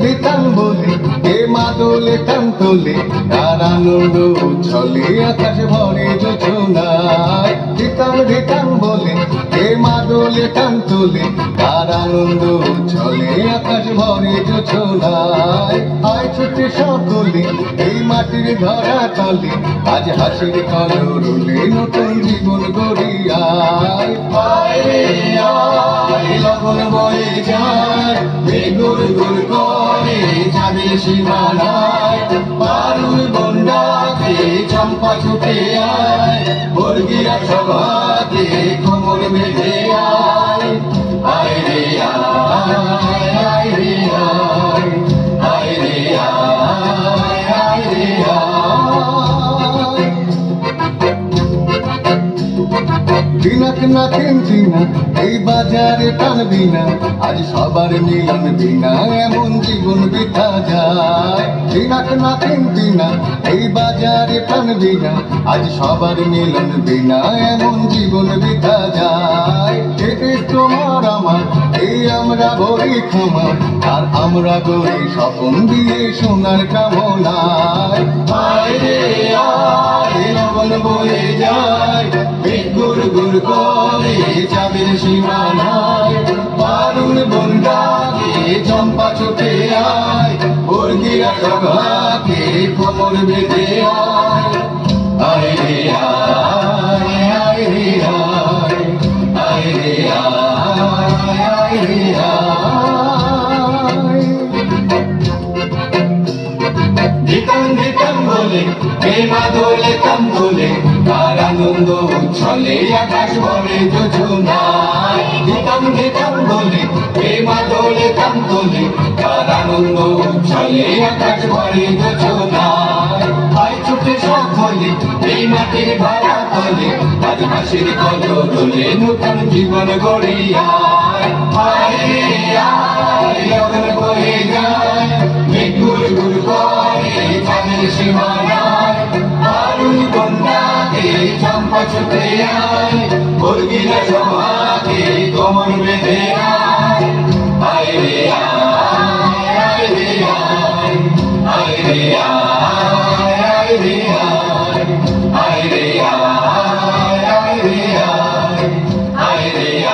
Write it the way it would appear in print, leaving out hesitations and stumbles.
ধিতাং বলে কে মাদলে টান তোলে, তার আনন্দ উচ্ছলে আকাশ ভরে যোজনায়। ধিতাং বলে কে মাদলে টান তোলে, তার আনন্দ উচ্ছলে আকাশ ভরে যোজনায়। আয় ছুটে সকলে এই মাটির ধরা তলে, আজ হাসির কলরলে নতুন জীবন গড়িয়ায়। আয় রে আয়, লগন বয়ে যায়, গুর গুর করে চাঁদের সীমানায়। পারুল বন্ডাকে চম্পা ছুটে আয়, বর্গিয়া সভাতে কোমর বেঁধে আয়। আয় রে আয়, আয় রে আয়, আয় রে আয়, আয় রে আয়। দিনাক না কিনতিনা এই বাজারে টানবি না, আজ সবার মিলন বিনা এমন জীবন বৃথা যায়। দিনাক না কিনতিনা এই বাজারে টানবি না, আজ সবার মিলন বিনা এমন জীবন বৃথা যায়। এতে তোমার আমার এই আমরা ভরি খামার, আর আমরা গড়ি স্বপন দিয়ে সোনার কামনায়। আয় রে আয়, লগন বয়ে যায়, গুর গুর করে চাঁদের সীমানায়। পারুল বন্ডাকে চম্পা ছুটে আয়, বর্গিয়া সভাকে কোমর বেঁধে আয়। আয় রে আয়, আয় রে আয়, আয় রে আয়, আয় রে আয়। ধিতাং বলে কে মাদলে টান তোলে, তার আনন্দ উচ্ছলে আকাশ ভরে যোজনায়। ধিতাং বলে কে মাদলে টান তোলে, তার আনন্দ উচ্ছলে আকাশ ভরে যোজনায়। আয় ছুটে সকলে এই মাটির ধরা তলে, আজ হাসির কলরলে নতুন জীবন গড়িয়ায়। আয় রে আয়, লগন বয়ে যায়, গুর গুর করে চাঁদের সীমানায়। পারুল বন্ডাকে চম্পা ছুটে আয়, বর্গিয়া সভায়